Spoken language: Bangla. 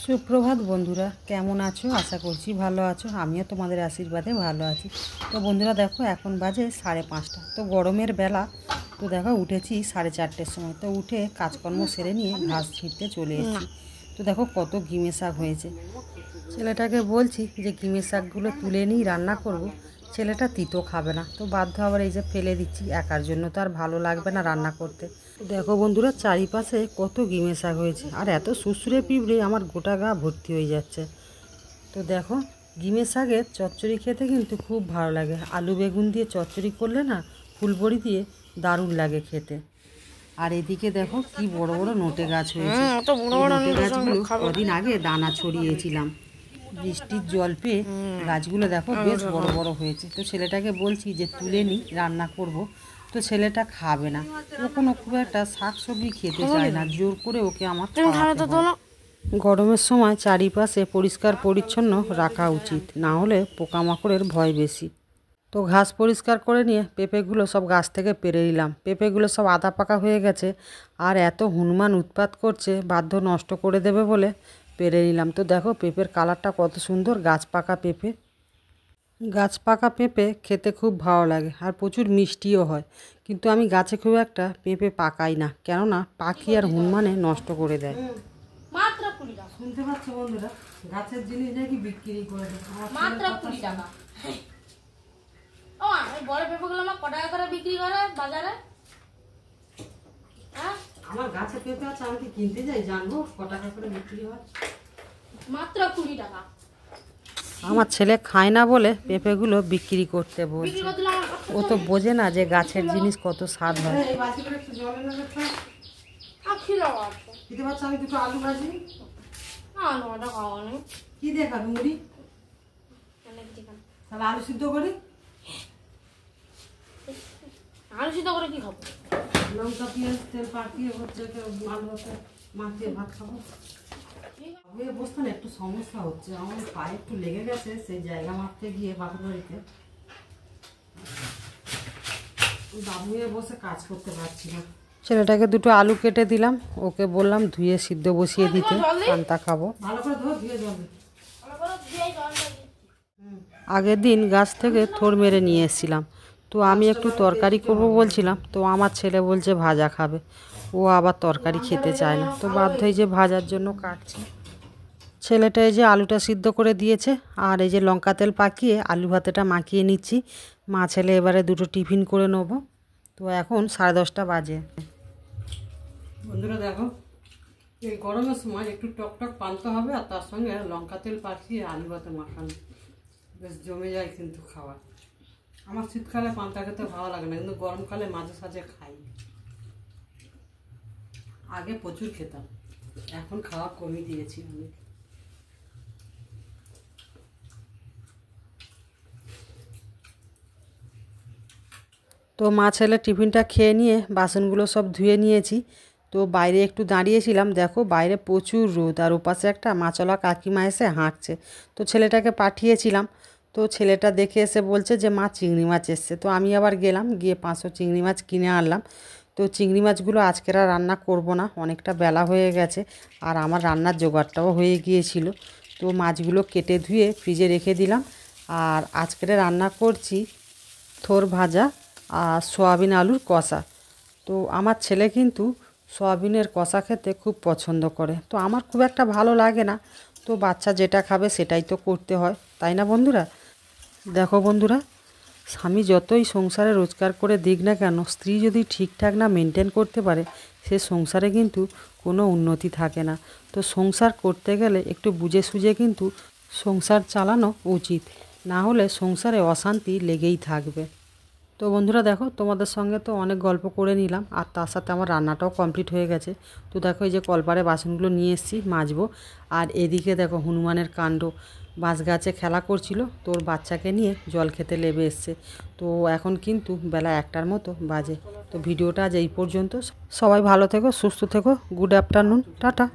সুপ্রভাত বন্ধুরা, কেমন আছো? আশা করছি ভালো আছো। আমিও তোমাদের আশীর্বাদে ভালো আছি। তো বন্ধুরা দেখো, এখন বাজে 5:30। তো গরমের বেলা। তো দেখো উঠেছি 4:30টার সময়। তো উঠে কাজকর্ম সেরে নিয়ে ঘাস ছিঁড়তে চলে এসেছি। তো দেখো কত গিমে শাক হয়েছে। ছেলেটাকে বলছি যে গিমে শাকগুলো তুলে নিই, রান্না করব। ছেলেটা তিতো খাবে না, তো বাধ্য আবার এই যে ফেলে দিচ্ছি। একার জন্য তো আর ভালো লাগবে না রান্না করতে। দেখো বন্ধুরা, চারিপাশে কত গিমে শাক হয়েছে, আর এত সুসুরে পিঁপড়ে আমার গোটা গা ভর্তি হয়ে যাচ্ছে। তো দেখো, গিমে শাকের চচ্চড়ি খেতে কিন্তু খুব ভালো লাগে। আলু বেগুন দিয়ে চচ্চড়ি করলে না, ফুলবড়ি দিয়ে দারুণ লাগে খেতে। আর এদিকে দেখো কি বড় বড় নোটে গাছ হয়েছে। নোটে গাছগুলো কদিন আগে দানা ছড়িয়েছিলাম, বৃষ্টির জল পেয়ে গাছগুলো দেখো বেশ বড় বড় হয়েছে। তো ছেলেটাকে বলছি যে তুলে নিই, রান্না করব। তো ছেলেটা খাবে না, ও কোনো খুব একটা শাক সবজি খেতে চায় না, জোর করে ওকে আমার খাওয়াতে হয়। গরমের সময় চারিপাশে পরিষ্কার পরিচ্ছন্ন রাখা উচিত, না হলে পোকামাকড়ের ভয় বেশি। তো ঘাস পরিষ্কার করে নিয়ে পেঁপেগুলো সব গাছ থেকে পেরে নিলাম। পেঁপেগুলো সব আধা পাকা হয়ে গেছে, আর এত হনুমান উৎপাত করছে, বাধ্য নষ্ট করে দেবে বলে পেরে নিলাম। তো দেখো পেঁপের কালারটা কত সুন্দর, গাছ পাকা পেঁপে। গাছ পাকা পেঁপে খেতে খুব ভালো লাগে, আর প্রচুর মিষ্টিও হয়। কিন্তু আমি গাছে খুব একটা পেঁপে পাকাই না, কেননা পাখি আর হনুমানে নষ্ট করে দেয়। শুনতে পাচ্ছ বন্ধুরা, গাছের জিনিস নাকি বিক্রি করে দেয় মাত্র 20 টাকা। ও এই বড় পেঁপেগুলো আমার কত টাকা করে বিক্রি করে বাজারে? হ্যাঁ, আমার গাছে পেঁপে আছে, আমি কি কিনতে যাই, জানবো কত টাকা করে বিক্রি হয়? মাত্র 20 টাকা। আমার ছেলে খায় না বলে পেঁপেগুলো বিক্রি করতে বলছে। ও তো বোঝে না যে গাছের জিনিস কত স্বাদ হয়। আমি দুটো আলু ভাজি। কি দিয়ে খাবি? মুড়ি? তাহলে আলু সিদ্ধ করি। আলু সিদ্ধ করে কি খাবো? লঙ্কা পেঁয়াজ তেল পাকিয়ে হচ্ছে আলু মাখিয়ে ভাত খাবো। বসতে না একটু সমস্যা হচ্ছে, আমার পায়ে একটু লেগে গেছে, সেই জায়গা মাপতে গিয়ে বাপের বাড়িতে বাবুয়ে বসে কাজ করতে পারছি না। ছেলেটাকে দুটো আলু কেটে দিলাম, ওকে বললাম ধুয়ে সিদ্ধ বসিয়ে দিতে, পান্তা খাবো। ভালো করে ধুয়ে জল। আগের দিন গাছ থেকে থোড় মেরে নিয়ে এসেছিলাম, তো আমি একটু তরকারি করব বলছিলাম, তো আমার ছেলে বলছে ভাজা খাবে। ও আবার তরকারি খেতে চায় না, তো বাধ্য হয়ে যে ভাজার জন্য কাটছি। ছেলেটা এই যে আলুটা সিদ্ধ করে দিয়েছে, আর এই যে লঙ্কা তেল পাকিয়ে আলু ভাতেটা মাখিয়ে নিচ্ছি। মা ছেলে এবারে দুটো টিফিন করে নেব। তো এখন 10:30 বাজে। বন্ধুরা দেখো, এই গরমের সময় একটু টকটক পান্তা হবে, আর তার সঙ্গে লঙ্কা তেল পাকিয়ে আলু ভাতে মাখানো বেশ জমে যায় কিন্তু খাওয়া। আমার শীতকালে পান্তা খেতে ভালো লাগে না, কিন্তু গরমকালে মাঝে সাঝে খাই। আগে প্রচুর খেতাম, এখন খাওয়া কমিয়ে দিয়েছি অনেক। তো মা ছেলে টিফিনটা খেয়ে নিয়ে বাসনগুলো সব ধুয়ে নিয়েছি। তো বাইরে একটু দাঁড়িয়েছিলাম, দেখো বাইরে প্রচুর রোদ, আর ওপাশে একটা মাছলা কাকিমা এসে হাঁটছে। তো ছেলেটাকে পাঠিয়েছিলাম, তো ছেলেটা দেখে এসে বলছে যে মা চিংড়ি মাছ এসছে। তো আমি আবার গেলাম, গিয়ে 500 চিংড়ি মাছ কিনে আনলাম। তো চিংড়ি মাছগুলো আজকের আর রান্না করব না, অনেকটা বেলা হয়ে গেছে, আর আমার রান্নার জোগাড়টাও হয়ে গিয়েছিল। তো মাছগুলো কেটে ধুয়ে ফ্রিজে রেখে দিলাম। আর আজকের রান্না করছি থোর ভাজা আর সয়াবিন আলুর কষা। তো আমার ছেলে কিন্তু সয়াবিনের কষা খেতে খুব পছন্দ করে, তো আমার খুব একটা ভালো লাগে না। তো বাচ্চা যেটা খাবে সেটাই তো করতে হয়, তাই না বন্ধুরা? দেখো বন্ধুরা, স্বামী যতই সংসারে রোজগার করে দিক না কেন, স্ত্রী যদি ঠিকঠাক না মেনটেন করতে পারে, সে সংসারে কিন্তু কোনো উন্নতি থাকে না। তো সংসার করতে গেলে একটু বুঝে সুঝে কিন্তু সংসার চালানো উচিত, না হলে সংসারে অশান্তি লেগেই থাকবে। তো বন্ধুরা দেখো, তোমাদের সঙ্গে তো অনেক গল্প করে নিলাম, আর তার সাথে আমার রান্নাটাও কমপ্লিট হয়ে গেছে। তো দেখো এই যে কলপারে বাসনগুলো নিয়ে এসেছি মাজবো। আর এদিকে দেখো হনুমানের কাণ্ড, বাঁশ গাছে খেলা করছিল, তোর বাচ্চাকে নিয়ে জল খেতে লেবে এসছে। তো এখন কিন্তু বেলা 1টার মতো বাজে। তো ভিডিওটা আজ এই পর্যন্ত। সবাই ভালো থেকো, সুস্থ থেকো। Good afternoon, tata.